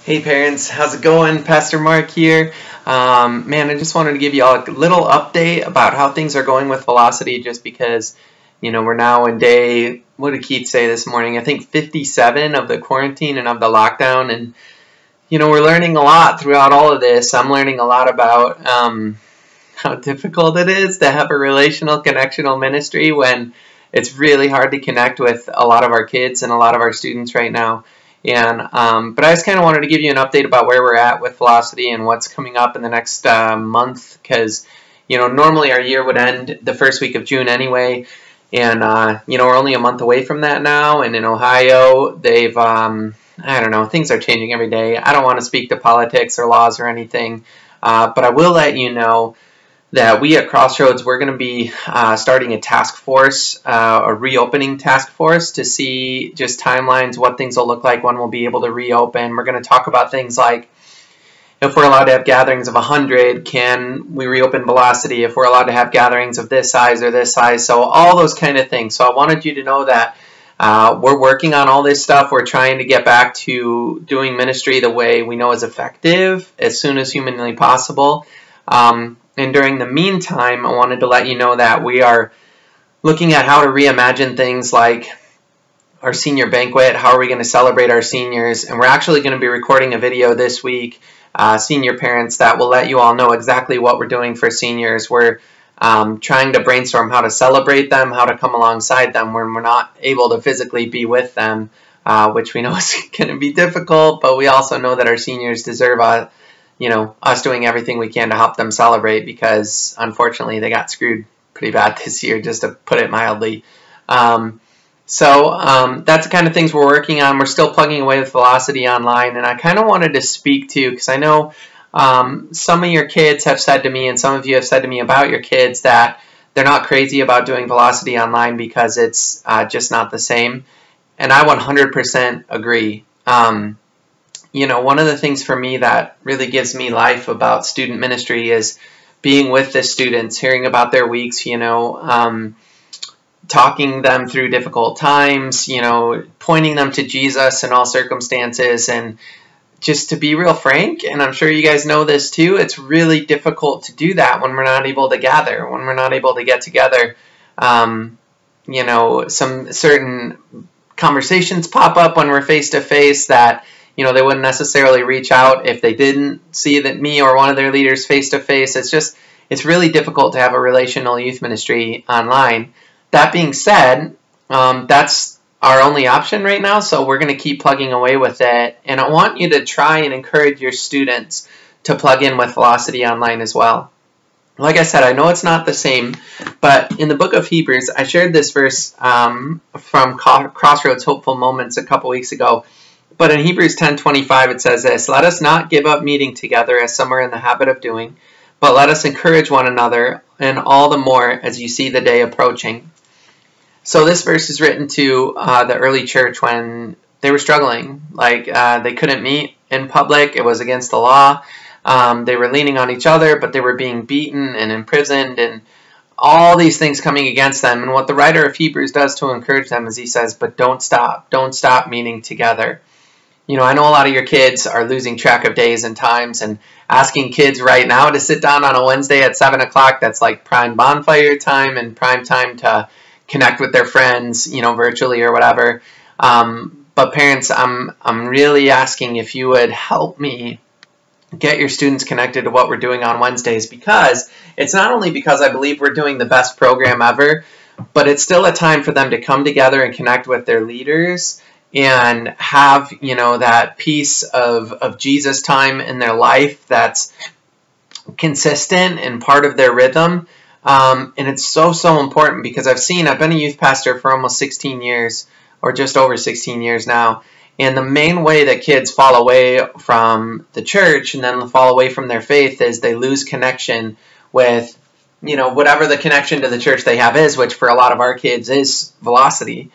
Hey parents, how's it going? Pastor Mark here. I just wanted to give you all a little update about how things are going with Velocity just because, we're now in day, what did Keith say this morning? I think 57 of the quarantine and of the lockdown. And, we're learning a lot throughout all of this. I'm learning a lot about how difficult it is to have a relational, connectional ministry when it's really hard to connect with a lot of our kids and a lot of our students right now. But I just kind of wanted to give you an update about where we're at with Velocity and what's coming up in the next month, because normally our year would end the first week of June anyway, and we're only a month away from that now. And in Ohio, they've I don't know, things are changing every day. I don't want to speak to politics or laws or anything, but I will let you know that we at Crossroads, we're going to be starting a task force, a reopening task force, to see just timelines, what things will look like when we'll be able to reopen. We're going to talk about things like, if we're allowed to have gatherings of 100, can we reopen Velocity? If we're allowed to have gatherings of this size or this size, so all those kind of things. So I wanted you to know that we're working on all this stuff. We're trying to get back to doing ministry the way we know is effective as soon as humanly possible. And during the meantime, I wanted to let you know that we are looking at how to reimagine things like our senior banquet. How are we going to celebrate our seniors? And we're actually going to be recording a video this week, senior parents, that will let you all know exactly what we're doing for seniors. We're trying to brainstorm how to celebrate them, how to come alongside them when we're not able to physically be with them, which we know is going to be difficult, but we also know that our seniors deserve us doing everything we can to help them celebrate, because unfortunately they got screwed pretty bad this year, just to put it mildly. So that's the kind of things we're working on. We're still plugging away with Velocity Online, and I kind of wanted to speak to, because I know some of your kids have said to me, and some of you have said to me about your kids, that they're not crazy about doing Velocity Online because it's just not the same. And I 100% agree. One of the things for me that really gives me life about student ministry is being with the students, hearing about their weeks, talking them through difficult times, pointing them to Jesus in all circumstances. And just to be real frank, and I'm sure you guys know this too, it's really difficult to do that when we're not able to gather, when we're not able to get together. Some certain conversations pop up when we're face to face that they wouldn't necessarily reach out if they didn't see that me or one of their leaders face to face. It's really difficult to have a relational youth ministry online. That being said, that's our only option right now, so we're going to keep plugging away with it. And I want you to try and encourage your students to plug in with Velocity Online as well. Like I said, I know it's not the same, but in the book of Hebrews, I shared this verse from Crossroads Hopeful Moments a couple weeks ago. But in Hebrews 10:25, it says this: "Let us not give up meeting together as some are in the habit of doing, but let us encourage one another, and all the more as you see the day approaching." So this verse is written to the early church when they were struggling. They couldn't meet in public. It was against the law. They were leaning on each other, but they were being beaten and imprisoned, and all these things coming against them. And what the writer of Hebrews does to encourage them is he says, but don't stop meeting together. I know a lot of your kids are losing track of days and times, and asking kids right now to sit down on a Wednesday at 7 o'clock, that's like prime bonfire time and prime time to connect with their friends, virtually or whatever. But parents, I'm really asking if you would help me get your students connected to what we're doing on Wednesdays, because it's not only because I believe we're doing the best program ever, but it's still a time for them to come together and connect with their leaders and have, that piece of Jesus time in their life that's consistent and part of their rhythm. And it's so important, because I've been a youth pastor for almost 16 years, or just over 16 years now. And the main way that kids fall away from the church and then fall away from their faith is they lose connection with, whatever the connection to the church they have is, which for a lot of our kids is Velocity.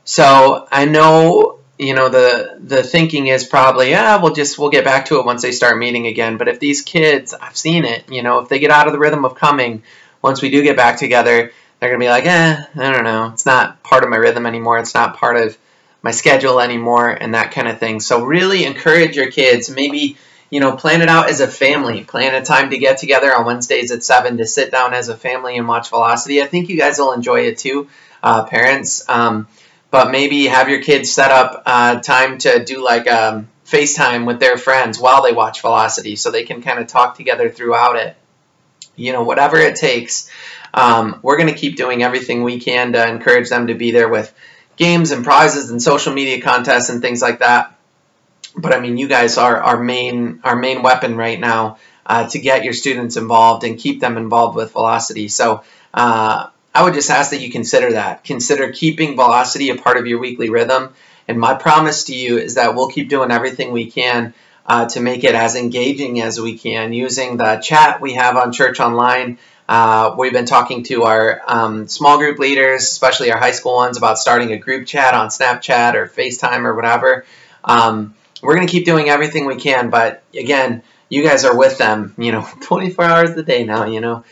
So I know, the thinking is probably, we'll get back to it once they start meeting again. But if these kids, I've seen it, if they get out of the rhythm of coming, once we do get back together, they're going to be like, I don't know. It's not part of my rhythm anymore. It's not part of my schedule anymore and that kind of thing. So really encourage your kids. Maybe, plan it out as a family. Plan a time to get together on Wednesdays at 7 to sit down as a family and watch Velocity. I think you guys will enjoy it too, parents. But maybe have your kids set up time to do like FaceTime with their friends while they watch Velocity so they can kind of talk together throughout it. Whatever it takes. We're going to keep doing everything we can to encourage them to be there with games and prizes and social media contests and things like that. But I mean, you guys are our main weapon right now to get your students involved and keep them involved with Velocity. So I would just ask that you consider that. Consider keeping Velocity a part of your weekly rhythm. And my promise to you is that we'll keep doing everything we can to make it as engaging as we can using the chat we have on Church Online. We've been talking to our small group leaders, especially our high school ones, about starting a group chat on Snapchat or FaceTime or whatever. We're going to keep doing everything we can, but again, you guys are with them, 24 hours a day now,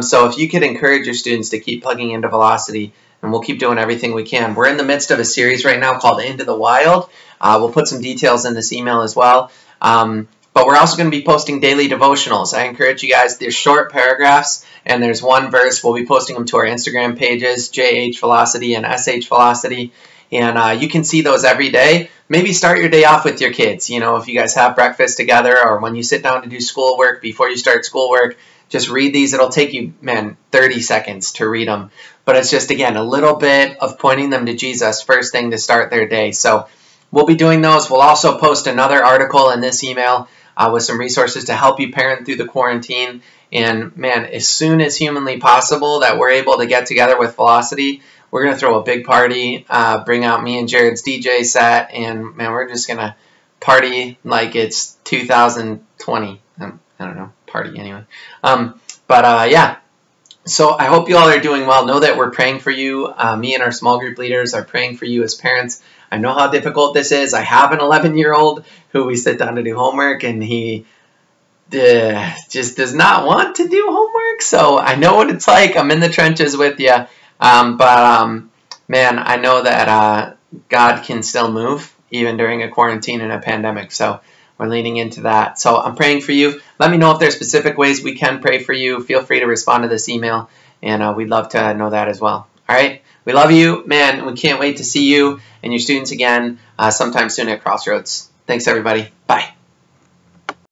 So if you could encourage your students to keep plugging into Velocity, and we'll keep doing everything we can. We're in the midst of a series right now called Into the Wild. We'll put some details in this email as well. But we're also going to be posting daily devotionals. I encourage you guys, there's short paragraphs, and there's one verse. We'll be posting them to our Instagram pages, JH Velocity and SH Velocity. And you can see those every day. Maybe start your day off with your kids. If you guys have breakfast together or when you sit down to do schoolwork, before you start schoolwork, just read these. It'll take you, 30 seconds to read them. But it's just, again, a little bit of pointing them to Jesus first thing to start their day. So we'll be doing those. We'll also post another article in this email with some resources to help you parent through the quarantine. And, as soon as humanly possible that we're able to get together with Velocity, we're going to throw a big party, bring out me and Jared's DJ set, and, we're just going to party like it's 2020. I don't know, party anyway. Yeah. So I hope you all are doing well. Know that we're praying for you. Me and our small group leaders are praying for you as parents. I know how difficult this is. I have an 11-year-old who we sit down to do homework, and he just does not want to do homework. So I know what it's like. I'm in the trenches with you. I know that God can still move even during a quarantine and a pandemic. So we're leaning into that. So I'm praying for you. Let me know if there's specific ways we can pray for you. Feel free to respond to this email, and we'd love to know that as well. All right? We love you. We can't wait to see you and your students again sometime soon at Crossroads. Thanks, everybody. Bye.